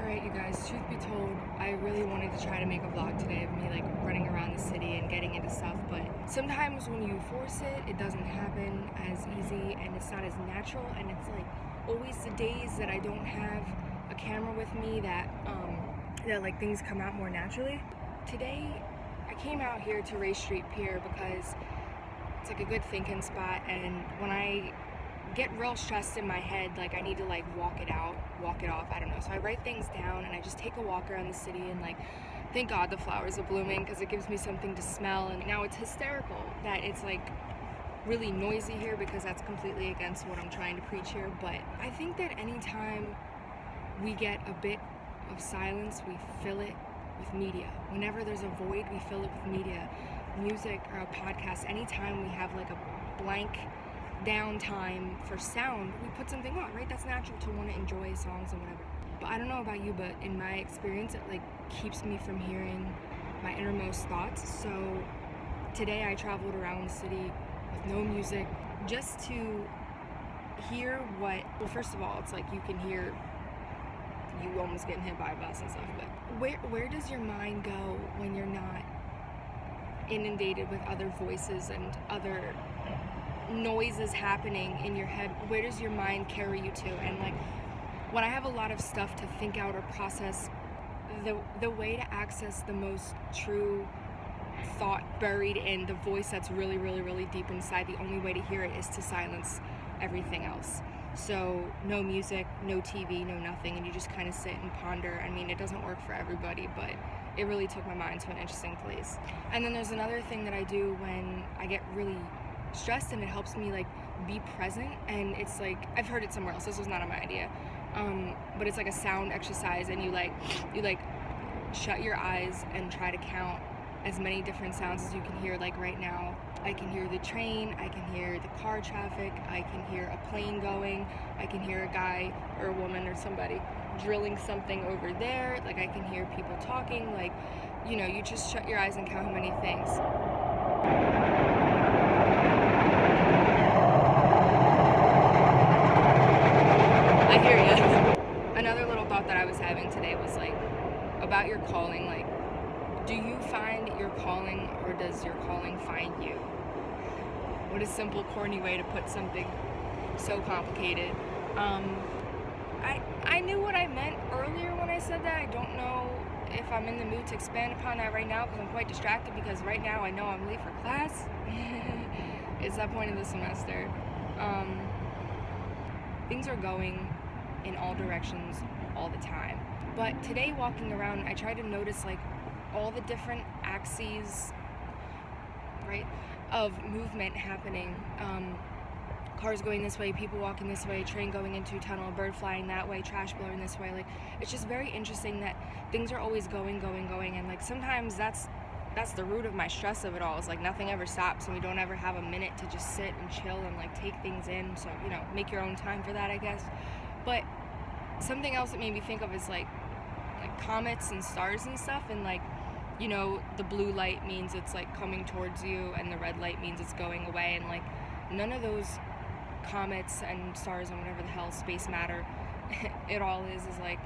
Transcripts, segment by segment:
Alright, you guys, truth be told, I really wanted to try to make a vlog today of me like running around the city and getting into stuff, but sometimes when you force it, it doesn't happen as easy and it's not as natural, and it's like always the days that I don't have a camera with me that like things come out more naturally. Today, I came out here to Ray Street Pier because it's like a good thinking spot, and when I get real stressed in my head, like I need to like walk it off, I don't know. So I write things down and I just take a walk around the city and like, thank God the flowers are blooming because it gives me something to smell. And now it's hysterical that it's like really noisy here because that's completely against what I'm trying to preach here. But I think that anytime we get a bit of silence, we fill it with media. Whenever there's a void, we fill it with media. Music or a podcast, anytime we have like a blank downtime for sound, we put something on, right? That's natural to want to enjoy songs and whatever. But I don't know about you, but in my experience, it like keeps me from hearing my innermost thoughts. So today I traveled around the city with no music just to hear well, first of all, it's like you can hear you almost getting hit by a bus and stuff, but where does your mind go when you're not inundated with other voices and other noises happening in your head? Where does your mind carry you to? And like when I have a lot of stuff to think out or process, the way to access the most true thought buried in the voice that's really, really, really deep inside, the only way to hear it is to silence everything else. So no music, no TV, no nothing, and you just kind of sit and ponder. I mean, it doesn't work for everybody, but it really took my mind to an interesting place. And then there's another thing that I do when I get really stressed, and it helps me like be present, and it's like, I've heard it somewhere else, this was not my idea, but it's like a sound exercise, and you shut your eyes and try to count as many different sounds as you can hear. Like right now, I can hear the train, I can hear the car traffic, I can hear a plane going, I can hear a guy or a woman or somebody drilling something over there, like I can hear people talking, like, you know, you just shut your eyes and count how many things. I hear you. Another little thought that I was having today was like about your calling. Like, do you find your calling, or does your calling find you? What a simple, corny way to put something so complicated. I knew what I meant earlier when I said that. I don't know if I'm in the mood to expand upon that right now because I'm quite distracted, because right now I know I'm late for class. It's that point of the semester. Things are going in all directions all the time. But today, walking around, I tried to notice like all the different axes, right, of movement happening. Cars going this way, people walking this way, train going into a tunnel, a bird flying that way, trash blowing this way. Like, it's just very interesting that things are always going, and like sometimes that's the root of my stress of it all, is like nothing ever stops and we don't ever have a minute to just sit and chill and like take things in. So, you know, make your own time for that, I guess. But something else that made me think of is like comets and stars and stuff, and like, you know, the blue light means it's like coming towards you and the red light means it's going away, and like none of those comets and stars and whatever the hell space matter it all is like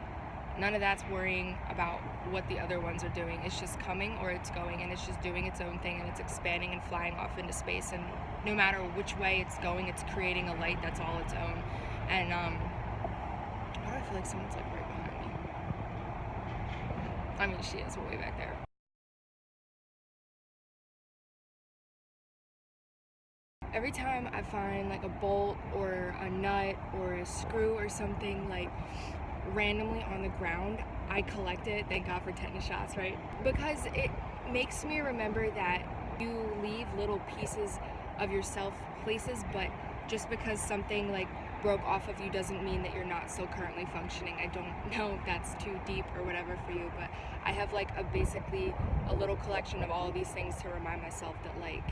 none of that's worrying about what the other ones are doing. It's just coming or it's going, and it's just doing its own thing, and it's expanding and flying off into space, and no matter which way it's going, it's creating a light that's all its own. And why do I feel like someone's like right behind me? I mean, she is way back there. Every time I find like a bolt or a nut or a screw or something like randomly on the ground, I collect it. Thank God for tetanus shots, right? Because it makes me remember that you leave little pieces of yourself places, but just because something like broke off of you doesn't mean that you're not still currently functioning. I don't know if that's too deep or whatever for you, but I have like basically a little collection of all of these things to remind myself that like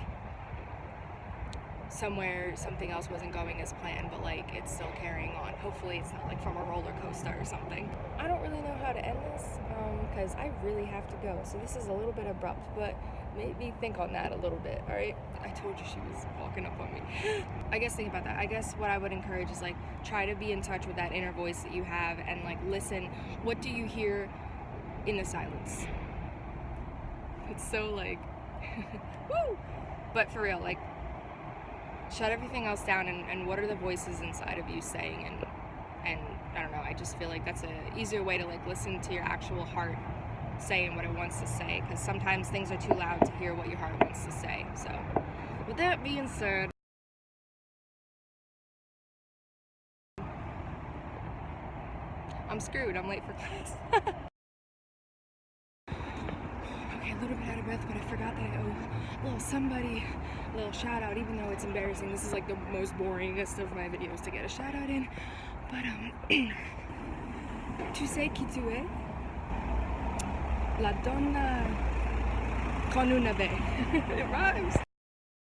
somewhere something else wasn't going as planned, but like it's still carrying on. Hopefully it's not like from a roller coaster or something. I don't really know how to end this because I really have to go, so this is a little bit abrupt, but made me think on that a little bit, all right? I told you she was walking up on me. I guess think about that. I guess what I would encourage is like try to be in touch with that inner voice that you have and like listen. What do you hear in the silence? It's so like, woo! But for real, like shut everything else down and what are the voices inside of you saying and I don't know, I just feel like that's a easier way to like listen to your actual heart saying what it wants to say, because sometimes things are too loud to hear what your heart wants to say. So with that being said, I'm screwed, I'm late for class. Okay, a little bit out of breath, but I forgot that I owe a little somebody a little shout out, even though it's embarrassing. This is like the most boringest of my videos to get a shout out in, but tu sais qui tu es? La donna con una V. It rhymes.